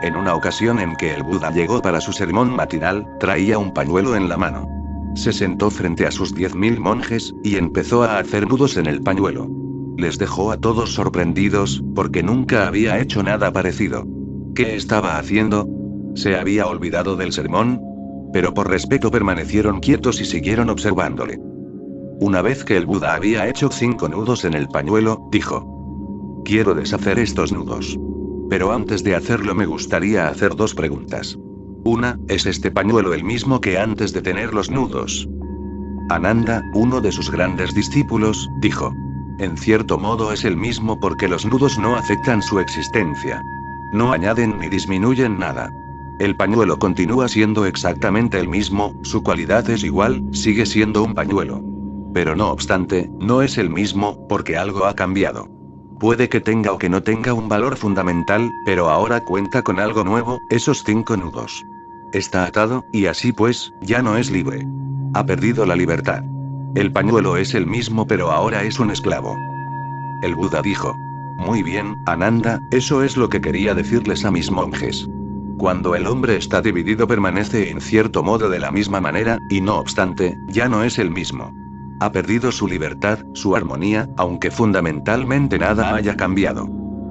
En una ocasión en que el Buda llegó para su sermón matinal, traía un pañuelo en la mano. Se sentó frente a sus 10.000 monjes, y empezó a hacer nudos en el pañuelo. Les dejó a todos sorprendidos, porque nunca había hecho nada parecido. ¿Qué estaba haciendo? ¿Se había olvidado del sermón? Pero por respeto permanecieron quietos y siguieron observándole. Una vez que el Buda había hecho 5 nudos en el pañuelo, dijo: quiero deshacer estos nudos. Pero antes de hacerlo me gustaría hacer 2 preguntas. Una, ¿es este pañuelo el mismo que antes de tener los nudos? Ananda, uno de sus grandes discípulos, dijo: en cierto modo es el mismo porque los nudos no afectan su existencia. No añaden ni disminuyen nada. El pañuelo continúa siendo exactamente el mismo, su cualidad es igual, sigue siendo un pañuelo. Pero no obstante, no es el mismo, porque algo ha cambiado. Puede que tenga o que no tenga un valor fundamental, pero ahora cuenta con algo nuevo, esos 5 nudos. Está atado, y así pues, ya no es libre. Ha perdido la libertad. El pañuelo es el mismo pero ahora es un esclavo. El Buda dijo: muy bien, Ananda, eso es lo que quería decirles a mis monjes. Cuando el hombre está dividido permanece en cierto modo de la misma manera, y no obstante, ya no es el mismo. Ha perdido su libertad, su armonía, aunque fundamentalmente nada haya cambiado.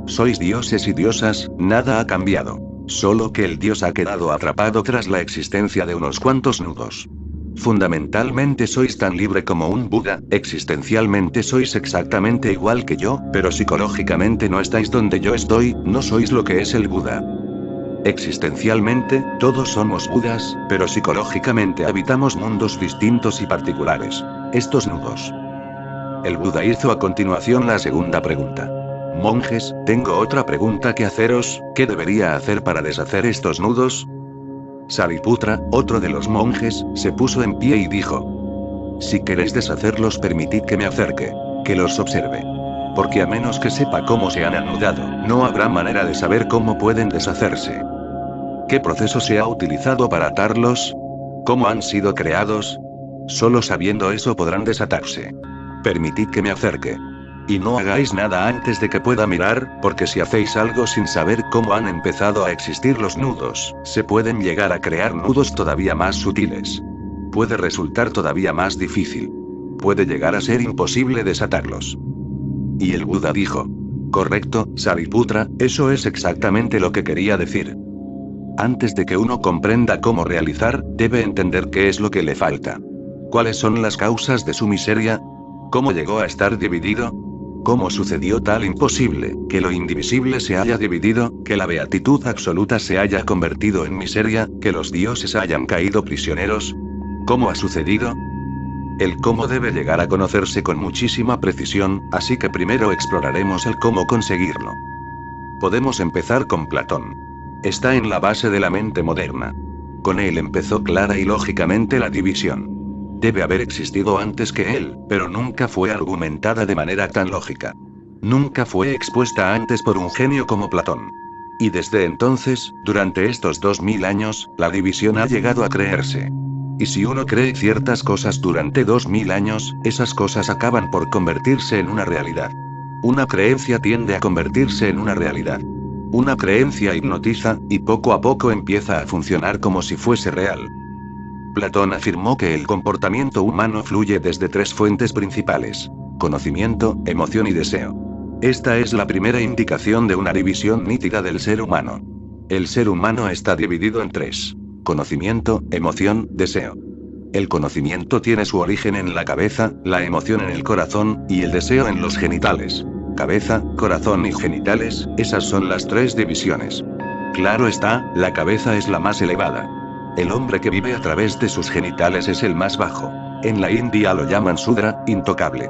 Sois dioses y diosas, nada ha cambiado. Solo que el dios ha quedado atrapado tras la existencia de unos cuantos nudos. Fundamentalmente sois tan libre como un Buda, existencialmente sois exactamente igual que yo, pero psicológicamente no estáis donde yo estoy, no sois lo que es el Buda. Existencialmente, todos somos Budas, pero psicológicamente habitamos mundos distintos y particulares. Estos nudos. El Buda hizo a continuación la segunda pregunta. Monjes, tengo otra pregunta que haceros, ¿qué debería hacer para deshacer estos nudos? Sariputra, otro de los monjes, se puso en pie y dijo: si queréis deshacerlos permitid que me acerque, que los observe. Porque a menos que sepa cómo se han anudado, no habrá manera de saber cómo pueden deshacerse. ¿Qué proceso se ha utilizado para atarlos? ¿Cómo han sido creados? Solo sabiendo eso podrán desatarse. Permitid que me acerque. Y no hagáis nada antes de que pueda mirar, porque si hacéis algo sin saber cómo han empezado a existir los nudos, se pueden llegar a crear nudos todavía más sutiles. Puede resultar todavía más difícil. Puede llegar a ser imposible desatarlos. Y el Buda dijo: correcto, Sariputra, eso es exactamente lo que quería decir. Antes de que uno comprenda cómo realizar, debe entender qué es lo que le falta. ¿Cuáles son las causas de su miseria? ¿Cómo llegó a estar dividido? ¿Cómo sucedió tal imposible, que lo indivisible se haya dividido, que la beatitud absoluta se haya convertido en miseria, que los dioses hayan caído prisioneros? ¿Cómo ha sucedido? El cómo debe llegar a conocerse con muchísima precisión, así que primero exploraremos el cómo conseguirlo. Podemos empezar con Platón. Está en la base de la mente moderna. Con él empezó clara y lógicamente la división. Debe haber existido antes que él, pero nunca fue argumentada de manera tan lógica. Nunca fue expuesta antes por un genio como Platón. Y desde entonces, durante estos 2000 años, la división ha llegado a creerse. Y si uno cree ciertas cosas durante 2000 años, esas cosas acaban por convertirse en una realidad. Una creencia tiende a convertirse en una realidad. Una creencia hipnotiza, y poco a poco empieza a funcionar como si fuese real. Platón afirmó que el comportamiento humano fluye desde 3 fuentes principales: conocimiento, emoción y deseo. Esta es la primera indicación de una división nítida del ser humano. El ser humano está dividido en 3: conocimiento, emoción, deseo. El conocimiento tiene su origen en la cabeza, la emoción en el corazón, y el deseo en los genitales. Cabeza, corazón y genitales, esas son las 3 divisiones. Claro está, la cabeza es la más elevada. El hombre que vive a través de sus genitales es el más bajo. En la India lo llaman Sudra, intocable.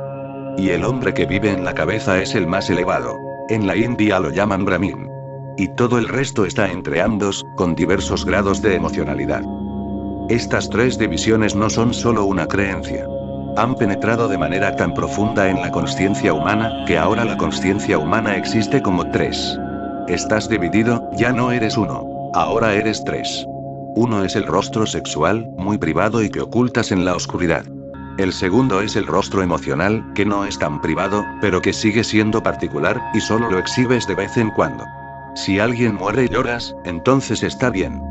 Y el hombre que vive en la cabeza es el más elevado. En la India lo llaman Brahmin. Y todo el resto está entre ambos, con diversos grados de emocionalidad. Estas 3 divisiones no son solo una creencia. Han penetrado de manera tan profunda en la consciencia humana, que ahora la consciencia humana existe como 3. Estás dividido, ya no eres uno. Ahora eres 3. Uno es el rostro sexual, muy privado y que ocultas en la oscuridad. El segundo es el rostro emocional, que no es tan privado, pero que sigue siendo particular, y solo lo exhibes de vez en cuando. Si alguien muere y lloras, entonces está bien.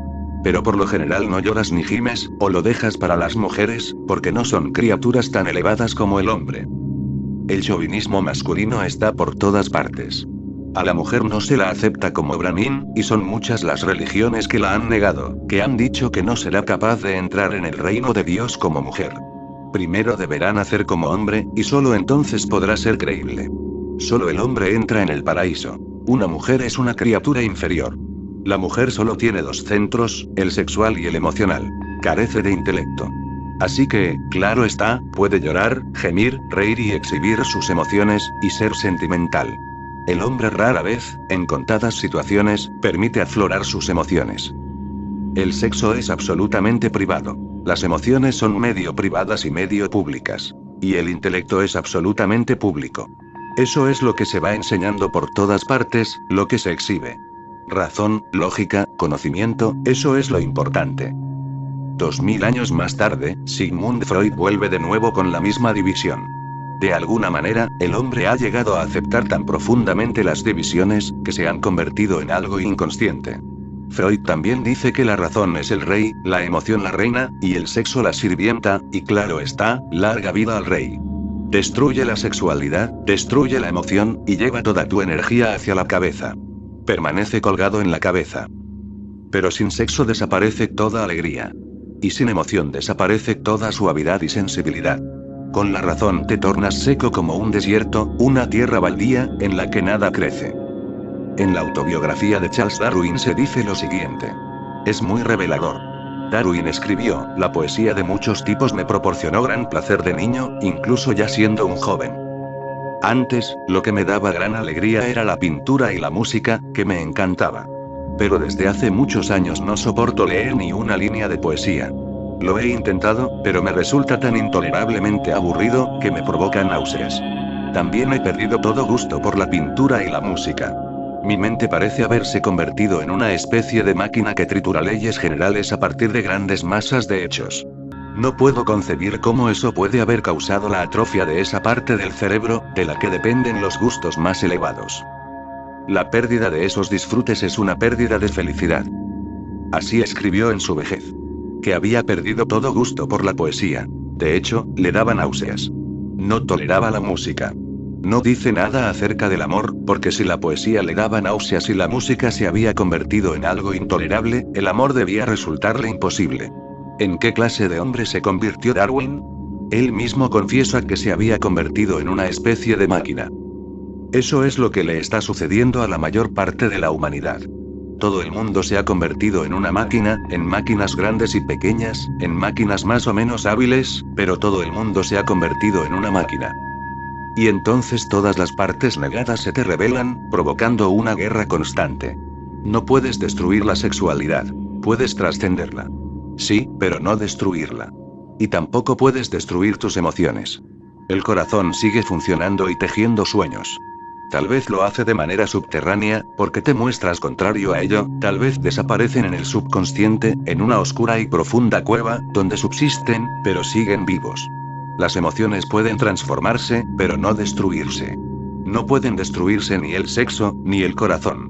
Pero por lo general no lloras ni gimes, o lo dejas para las mujeres, porque no son criaturas tan elevadas como el hombre. El chauvinismo masculino está por todas partes. A la mujer no se la acepta como Brahmin, y son muchas las religiones que la han negado, que han dicho que no será capaz de entrar en el reino de Dios como mujer. Primero deberá nacer como hombre, y solo entonces podrá ser creíble. Solo el hombre entra en el paraíso. Una mujer es una criatura inferior. La mujer solo tiene dos centros, el sexual y el emocional. Carece de intelecto. Así que, claro está, puede llorar, gemir, reír y exhibir sus emociones, y ser sentimental. El hombre rara vez, en contadas situaciones, permite aflorar sus emociones. El sexo es absolutamente privado. Las emociones son medio privadas y medio públicas. Y el intelecto es absolutamente público. Eso es lo que se va enseñando por todas partes, lo que se exhibe. Razón, lógica, conocimiento, eso es lo importante. 2000 años más tarde, Sigmund Freud vuelve de nuevo con la misma división. De alguna manera, el hombre ha llegado a aceptar tan profundamente las divisiones, que se han convertido en algo inconsciente. Freud también dice que la razón es el rey, la emoción la reina, y el sexo la sirvienta, y claro está, larga vida al rey. Destruye la sexualidad, destruye la emoción, y lleva toda tu energía hacia la cabeza. Permanece colgado en la cabeza. Pero sin sexo desaparece toda alegría. Y sin emoción desaparece toda suavidad y sensibilidad. Con la razón te tornas seco como un desierto, una tierra baldía, en la que nada crece. En la autobiografía de Charles Darwin se dice lo siguiente. Es muy revelador. Darwin escribió, la poesía de muchos tipos me proporcionó gran placer de niño, incluso ya siendo un joven. Antes, lo que me daba gran alegría era la pintura y la música, que me encantaba. Pero desde hace muchos años no soporto leer ni una línea de poesía. Lo he intentado, pero me resulta tan intolerablemente aburrido, que me provoca náuseas. También he perdido todo gusto por la pintura y la música. Mi mente parece haberse convertido en una especie de máquina que tritura leyes generales a partir de grandes masas de hechos. No puedo concebir cómo eso puede haber causado la atrofia de esa parte del cerebro, de la que dependen los gustos más elevados. La pérdida de esos disfrutes es una pérdida de felicidad. Así escribió en su vejez. Que había perdido todo gusto por la poesía. De hecho, le daba náuseas. No toleraba la música. No dice nada acerca del amor, porque si la poesía le daba náuseas y la música se había convertido en algo intolerable, el amor debía resultarle imposible. ¿En qué clase de hombre se convirtió Darwin? Él mismo confiesa que se había convertido en una especie de máquina. Eso es lo que le está sucediendo a la mayor parte de la humanidad. Todo el mundo se ha convertido en una máquina, en máquinas grandes y pequeñas, en máquinas más o menos hábiles, pero todo el mundo se ha convertido en una máquina. Y entonces todas las partes negadas se te rebelan, provocando una guerra constante. No puedes destruir la sexualidad. Puedes trascenderla. Sí, pero no destruirla. Y tampoco puedes destruir tus emociones. El corazón sigue funcionando y tejiendo sueños. Tal vez lo hace de manera subterránea, porque te muestras contrario a ello, tal vez desaparecen en el subconsciente, en una oscura y profunda cueva, donde subsisten, pero siguen vivos. Las emociones pueden transformarse, pero no destruirse. No pueden destruirse ni el sexo, ni el corazón.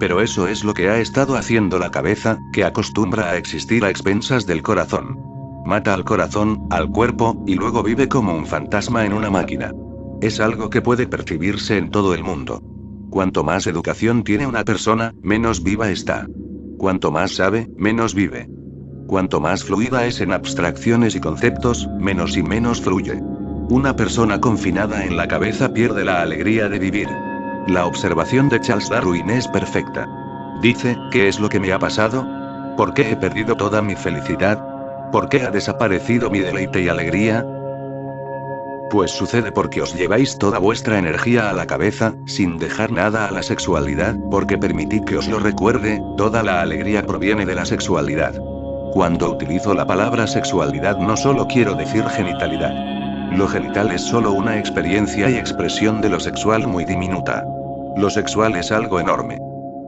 Pero eso es lo que ha estado haciendo la cabeza, que acostumbra a existir a expensas del corazón. Mata al corazón, al cuerpo, y luego vive como un fantasma en una máquina. Es algo que puede percibirse en todo el mundo. Cuanto más educación tiene una persona, menos viva está. Cuanto más sabe, menos vive. Cuanto más fluida es en abstracciones y conceptos, menos y menos fluye. Una persona confinada en la cabeza pierde la alegría de vivir. La observación de Charles Darwin es perfecta. Dice, ¿qué es lo que me ha pasado? ¿Por qué he perdido toda mi felicidad? ¿Por qué ha desaparecido mi deleite y alegría? Pues sucede porque os lleváis toda vuestra energía a la cabeza, sin dejar nada a la sexualidad, porque permitid que os lo recuerde, toda la alegría proviene de la sexualidad. Cuando utilizo la palabra sexualidad no solo quiero decir genitalidad. Lo genital es solo una experiencia y expresión de lo sexual muy diminuta. Lo sexual es algo enorme.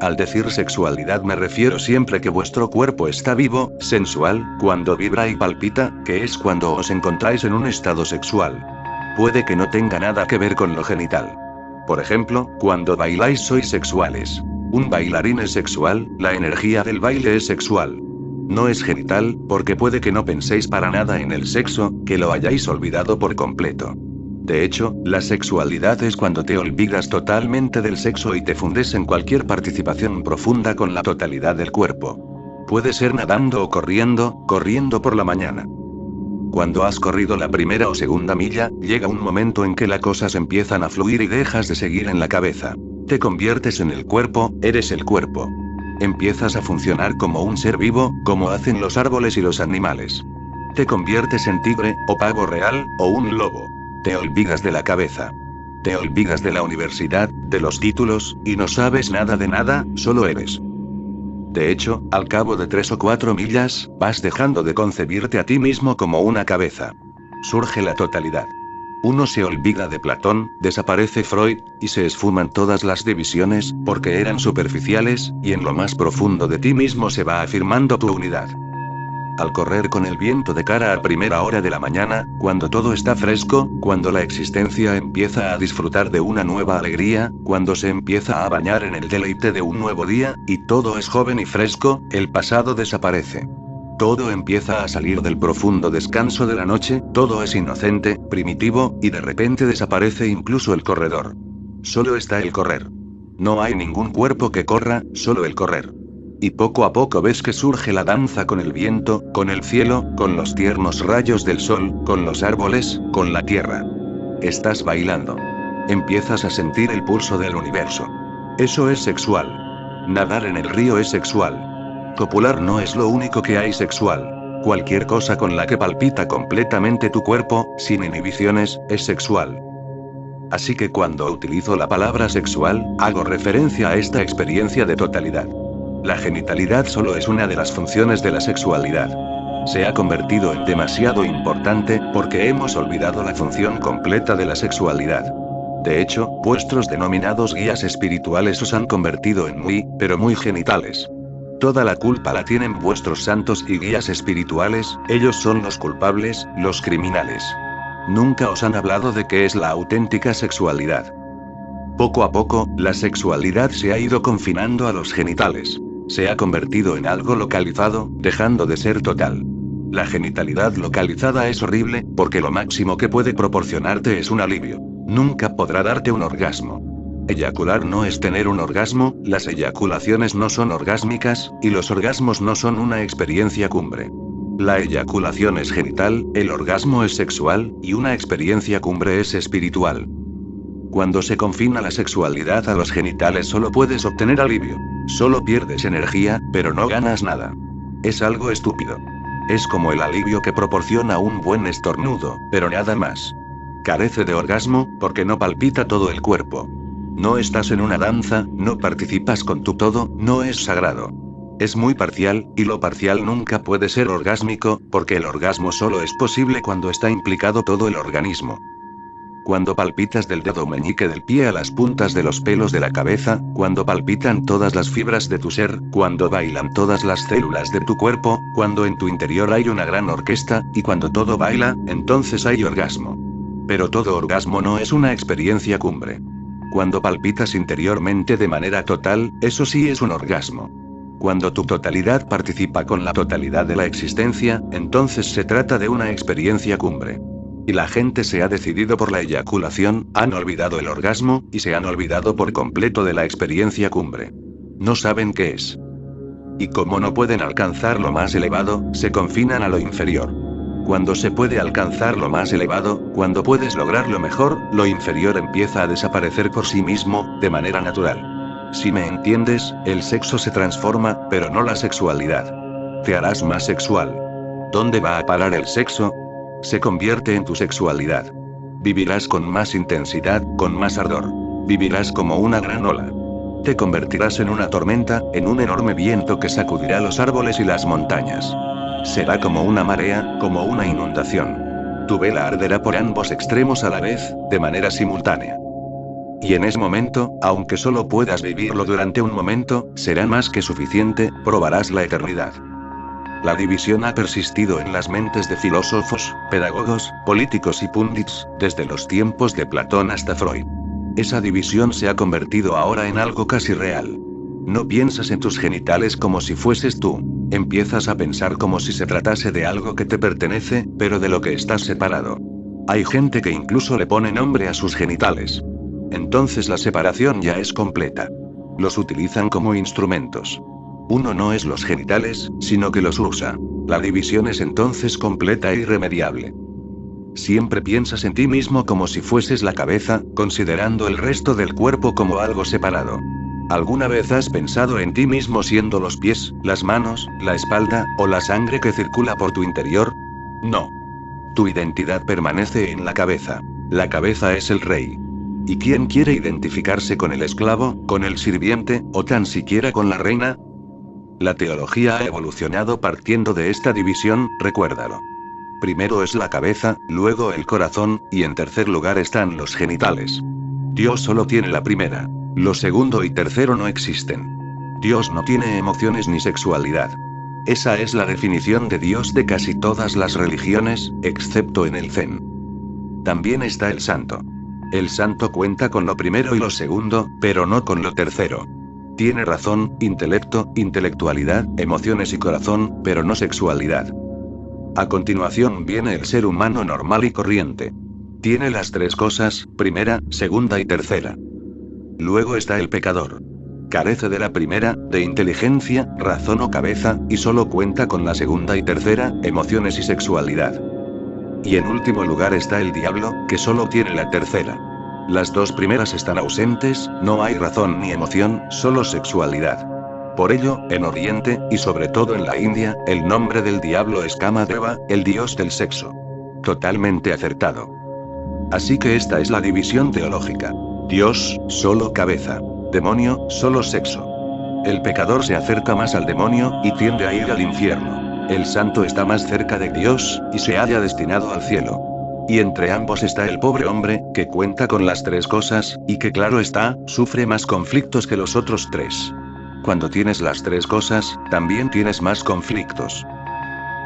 Al decir sexualidad me refiero siempre que vuestro cuerpo está vivo, sensual, cuando vibra y palpita, que es cuando os encontráis en un estado sexual. Puede que no tenga nada que ver con lo genital. Por ejemplo, cuando bailáis sois sexuales. Un bailarín es sexual, la energía del baile es sexual. No es genital, porque puede que no penséis para nada en el sexo, que lo hayáis olvidado por completo. De hecho, la sexualidad es cuando te olvidas totalmente del sexo y te fundes en cualquier participación profunda con la totalidad del cuerpo. Puede ser nadando o corriendo por la mañana. Cuando has corrido la primera o segunda milla, llega un momento en que las cosas empiezan a fluir y dejas de seguir en la cabeza. Te conviertes en el cuerpo, eres el cuerpo. Empiezas a funcionar como un ser vivo, como hacen los árboles y los animales. Te conviertes en tigre, o pavo real, o un lobo. Te olvidas de la cabeza. Te olvidas de la universidad, de los títulos, y no sabes nada de nada, solo eres. De hecho, al cabo de 3 o 4 millas, vas dejando de concebirte a ti mismo como una cabeza. Surge la totalidad. Uno se olvida de Platón, desaparece Freud, y se esfuman todas las divisiones, porque eran superficiales, y en lo más profundo de ti mismo se va afirmando tu unidad. Al correr con el viento de cara a primera hora de la mañana, cuando todo está fresco, cuando la existencia empieza a disfrutar de una nueva alegría, cuando se empieza a bañar en el deleite de un nuevo día, y todo es joven y fresco, el pasado desaparece. Todo empieza a salir del profundo descanso de la noche, todo es inocente, primitivo, y de repente desaparece incluso el corredor. Solo está el correr. No hay ningún cuerpo que corra, solo el correr. Y poco a poco ves que surge la danza con el viento, con el cielo, con los tiernos rayos del sol, con los árboles, con la tierra. Estás bailando. Empiezas a sentir el pulso del universo. Eso es sexual. Nadar en el río es sexual. Copular no es lo único que hay sexual. Cualquier cosa con la que palpita completamente tu cuerpo, sin inhibiciones, es sexual. Así que cuando utilizo la palabra sexual, hago referencia a esta experiencia de totalidad. La genitalidad solo es una de las funciones de la sexualidad. Se ha convertido en demasiado importante, porque hemos olvidado la función completa de la sexualidad. De hecho, vuestros denominados guías espirituales os han convertido en pero muy genitales. Toda la culpa la tienen vuestros santos y guías espirituales, ellos son los culpables, los criminales. Nunca os han hablado de qué es la auténtica sexualidad. Poco a poco, la sexualidad se ha ido confinando a los genitales. Se ha convertido en algo localizado, dejando de ser total. La genitalidad localizada es horrible, porque lo máximo que puede proporcionarte es un alivio. Nunca podrá darte un orgasmo. Eyacular no es tener un orgasmo, las eyaculaciones no son orgásmicas, y los orgasmos no son una experiencia cumbre. La eyaculación es genital, el orgasmo es sexual, y una experiencia cumbre es espiritual. Cuando se confina la sexualidad a los genitales solo puedes obtener alivio. Solo pierdes energía, pero no ganas nada. Es algo estúpido. Es como el alivio que proporciona un buen estornudo, pero nada más. Carece de orgasmo, porque no palpita todo el cuerpo. No estás en una danza, no participas con tu todo, no es sagrado. Es muy parcial, y lo parcial nunca puede ser orgásmico, porque el orgasmo solo es posible cuando está implicado todo el organismo. Cuando palpitas del dedo meñique del pie a las puntas de los pelos de la cabeza, cuando palpitan todas las fibras de tu ser, cuando bailan todas las células de tu cuerpo, cuando en tu interior hay una gran orquesta, y cuando todo baila, entonces hay orgasmo. Pero todo orgasmo no es una experiencia cumbre. Cuando palpitas interiormente de manera total, eso sí es un orgasmo. Cuando tu totalidad participa con la totalidad de la existencia, entonces se trata de una experiencia cumbre. Y la gente se ha decidido por la eyaculación, han olvidado el orgasmo, y se han olvidado por completo de la experiencia cumbre. No saben qué es. Y como no pueden alcanzar lo más elevado, se confinan a lo inferior. Cuando se puede alcanzar lo más elevado, cuando puedes lograr lo mejor, lo inferior empieza a desaparecer por sí mismo, de manera natural. Si me entiendes, el sexo se transforma, pero no la sexualidad. Te harás más sexual. ¿Dónde va a parar el sexo? Se convierte en tu sexualidad. Vivirás con más intensidad, con más ardor. Vivirás como una gran ola. Te convertirás en una tormenta, en un enorme viento que sacudirá los árboles y las montañas. Será como una marea, como una inundación. Tu vela arderá por ambos extremos a la vez, de manera simultánea. Y en ese momento, aunque solo puedas vivirlo durante un momento, será más que suficiente, probarás la eternidad. La división ha persistido en las mentes de filósofos, pedagogos, políticos y pundits, desde los tiempos de Platón hasta Freud. Esa división se ha convertido ahora en algo casi real. No piensas en tus genitales como si fueses tú. Empiezas a pensar como si se tratase de algo que te pertenece, pero de lo que estás separado. Hay gente que incluso le pone nombre a sus genitales. Entonces la separación ya es completa. Los utilizan como instrumentos. Uno no es los genitales, sino que los usa. La división es entonces completa e irremediable. Siempre piensas en ti mismo como si fueses la cabeza, considerando el resto del cuerpo como algo separado. ¿Alguna vez has pensado en ti mismo siendo los pies, las manos, la espalda, o la sangre que circula por tu interior? No. Tu identidad permanece en la cabeza. La cabeza es el rey. ¿Y quién quiere identificarse con el esclavo, con el sirviente, o tan siquiera con la reina? La teología ha evolucionado partiendo de esta división, recuérdalo. Primero es la cabeza, luego el corazón, y en tercer lugar están los genitales. Dios solo tiene la primera. Lo segundo y tercero no existen. Dios no tiene emociones ni sexualidad. Esa es la definición de Dios de casi todas las religiones, excepto en el Zen. También está el santo. El santo cuenta con lo primero y lo segundo, pero no con lo tercero. Tiene razón, intelecto, intelectualidad, emociones y corazón, pero no sexualidad. A continuación viene el ser humano normal y corriente. Tiene las tres cosas, primera, segunda y tercera. Luego está el pecador. Carece de la primera, de inteligencia, razón o cabeza, y solo cuenta con la segunda y tercera, emociones y sexualidad. Y en último lugar está el diablo, que solo tiene la tercera. Las dos primeras están ausentes, no hay razón ni emoción, solo sexualidad. Por ello, en Oriente, y sobre todo en la India, el nombre del diablo es Kamadeva, el dios del sexo. Totalmente acertado. Así que esta es la división teológica. Dios, solo cabeza. Demonio, solo sexo. El pecador se acerca más al demonio, y tiende a ir al infierno. El santo está más cerca de Dios, y se halla destinado al cielo. Y entre ambos está el pobre hombre, que cuenta con las tres cosas, y que claro está, sufre más conflictos que los otros tres. Cuando tienes las tres cosas, también tienes más conflictos.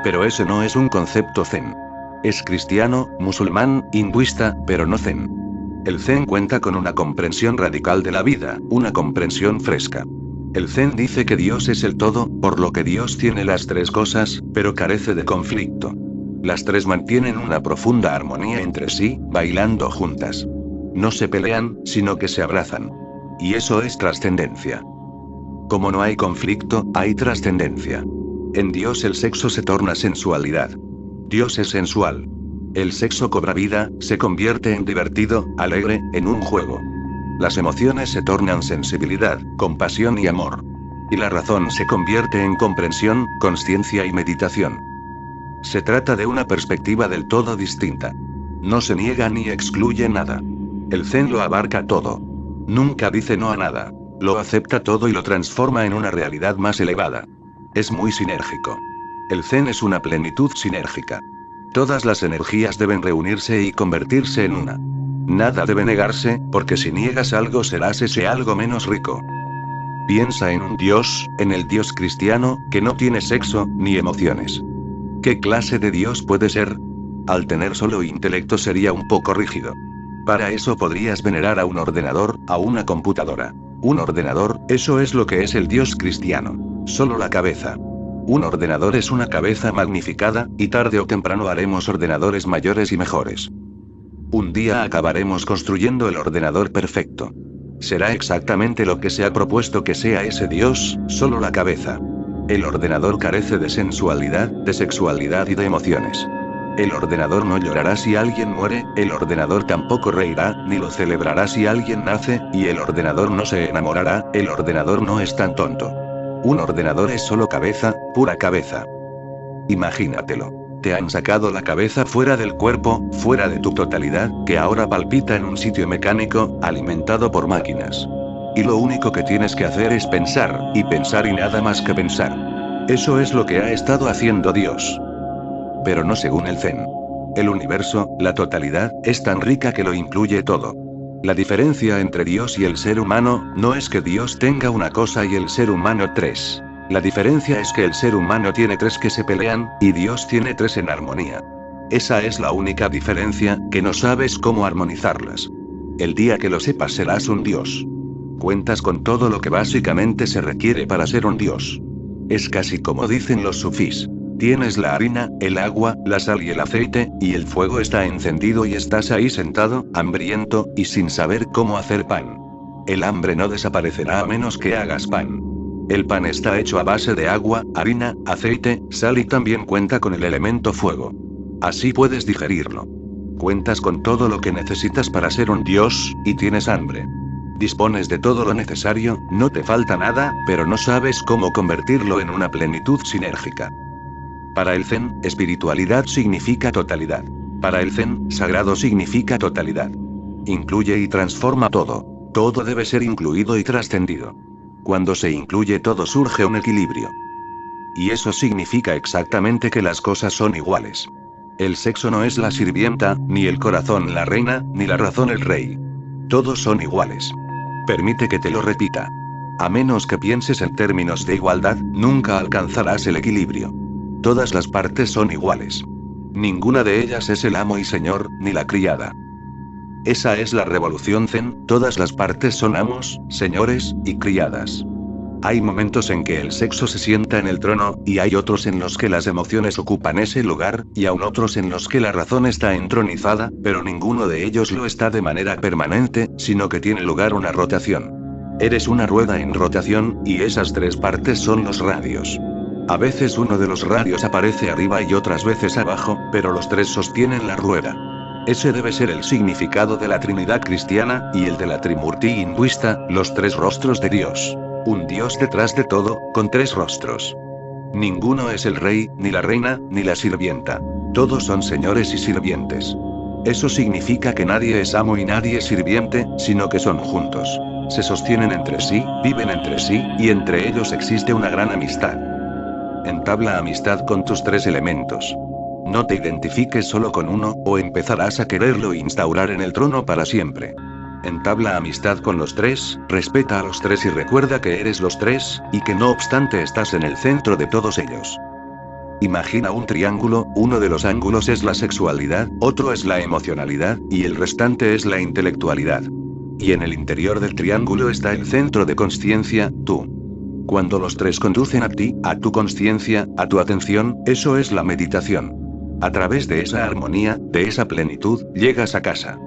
Pero ese no es un concepto zen. Es cristiano, musulmán, hinduista, pero no zen. El zen cuenta con una comprensión radical de la vida, una comprensión fresca. El zen dice que Dios es el todo, por lo que Dios tiene las tres cosas, pero carece de conflicto. Las tres mantienen una profunda armonía entre sí, bailando juntas. No se pelean, sino que se abrazan. Y eso es trascendencia. Como no hay conflicto, hay trascendencia. En Dios el sexo se torna sensualidad. Dios es sensual. El sexo cobra vida, se convierte en divertido, alegre, en un juego. Las emociones se tornan sensibilidad, compasión y amor. Y la razón se convierte en comprensión, conciencia y meditación. Se trata de una perspectiva del todo distinta. No se niega ni excluye nada. El Zen lo abarca todo. Nunca dice no a nada. Lo acepta todo y lo transforma en una realidad más elevada. Es muy sinérgico. El Zen es una plenitud sinérgica. Todas las energías deben reunirse y convertirse en una. Nada debe negarse, porque si niegas algo serás ese algo menos rico. Piensa en un Dios, en el Dios cristiano, que no tiene sexo, ni emociones. ¿Qué clase de Dios puede ser? Al tener solo intelecto sería un poco rígido. Para eso podrías venerar a un ordenador, a una computadora. Un ordenador, eso es lo que es el Dios cristiano. Solo la cabeza. Un ordenador es una cabeza magnificada, y tarde o temprano haremos ordenadores mayores y mejores. Un día acabaremos construyendo el ordenador perfecto. Será exactamente lo que se ha propuesto que sea ese Dios, solo la cabeza. El ordenador carece de sensualidad, de sexualidad y de emociones. El ordenador no llorará si alguien muere, el ordenador tampoco reirá, ni lo celebrará si alguien nace, y el ordenador no se enamorará, el ordenador no es tan tonto. Un ordenador es solo cabeza, pura cabeza. Imagínatelo. Te han sacado la cabeza fuera del cuerpo, fuera de tu totalidad, que ahora palpita en un sitio mecánico, alimentado por máquinas. Y lo único que tienes que hacer es pensar, y nada más que pensar. Eso es lo que ha estado haciendo Dios. Pero no según el Zen. El universo, la totalidad, es tan rica que lo incluye todo. La diferencia entre Dios y el ser humano, no es que Dios tenga una cosa y el ser humano tres. La diferencia es que el ser humano tiene tres que se pelean, y Dios tiene tres en armonía. Esa es la única diferencia, que no sabes cómo armonizarlas. El día que lo sepas serás un Dios. Cuentas con todo lo que básicamente se requiere para ser un dios. Es casi como dicen los sufís. Tienes la harina, el agua, la sal y el aceite, y el fuego está encendido y estás ahí sentado, hambriento, y sin saber cómo hacer pan. El hambre no desaparecerá a menos que hagas pan. El pan está hecho a base de agua, harina, aceite, sal y también cuenta con el elemento fuego. Así puedes digerirlo. Cuentas con todo lo que necesitas para ser un dios, y tienes hambre. Dispones de todo lo necesario, no te falta nada, pero no sabes cómo convertirlo en una plenitud sinérgica. Para el Zen, espiritualidad significa totalidad. Para el Zen, sagrado significa totalidad. Incluye y transforma todo. Todo debe ser incluido y trascendido. Cuando se incluye todo surge un equilibrio. Y eso significa exactamente que las cosas son iguales. El sexo no es la sirvienta, ni el corazón la reina, ni la razón el rey. Todos son iguales. Permite que te lo repita. A menos que pienses en términos de igualdad, nunca alcanzarás el equilibrio. Todas las partes son iguales. Ninguna de ellas es el amo y señor, ni la criada. Esa es la revolución Zen, todas las partes son amos, señores, y criadas. Hay momentos en que el sexo se sienta en el trono, y hay otros en los que las emociones ocupan ese lugar, y aún otros en los que la razón está entronizada, pero ninguno de ellos lo está de manera permanente, sino que tiene lugar una rotación. Eres una rueda en rotación, y esas tres partes son los radios. A veces uno de los radios aparece arriba y otras veces abajo, pero los tres sostienen la rueda. Ese debe ser el significado de la Trinidad cristiana, y el de la Trimurti hinduista, los tres rostros de Dios. Un Dios detrás de todo, con tres rostros. Ninguno es el rey, ni la reina, ni la sirvienta. Todos son señores y sirvientes. Eso significa que nadie es amo y nadie es sirviente, sino que son juntos. Se sostienen entre sí, viven entre sí, y entre ellos existe una gran amistad. Entabla amistad con tus tres elementos. No te identifiques solo con uno, o empezarás a quererlo instaurar en el trono para siempre. Entabla amistad con los tres, respeta a los tres y recuerda que eres los tres, y que no obstante estás en el centro de todos ellos. Imagina un triángulo, uno de los ángulos es la sexualidad, otro es la emocionalidad, y el restante es la intelectualidad. Y en el interior del triángulo está el centro de consciencia, tú. Cuando los tres conducen a ti, a tu consciencia, a tu atención, eso es la meditación. A través de esa armonía, de esa plenitud, llegas a casa.